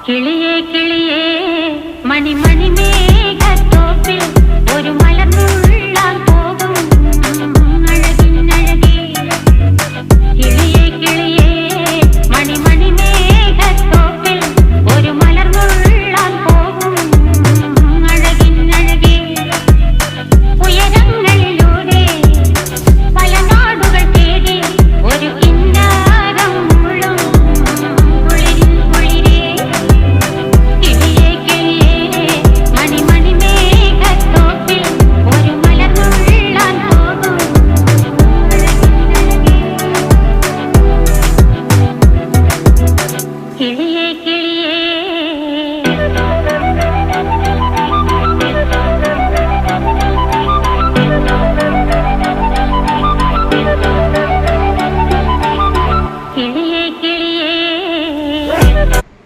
കിളിയേ കിളിയേ മണിമണി മേഘത്തോപ്പിൽ ഒരു മലർന്നുള്ളാൻ പോകും അഴകിനഴകേ. കിളിയേ കിളിയേ മണിമണി മേഘത്തോപ്പിൽ ഒരു മലർന്നുള്ളാൻ പോകും അഴകിനഴകേ. ഉയരങ്ങളിലൂടെ പല നാടുകൾ തേടി ഒരു കിന്നാരം മുഴും കുളിരിൻ കുളിരേ. കിളിയേ കിളിയേ മണിമണി മേഘത്തോപ്പിൽ ഒരു മലർന്നുള്ളാൻ പോകും അഴകിനഴകേ. കിളിയേ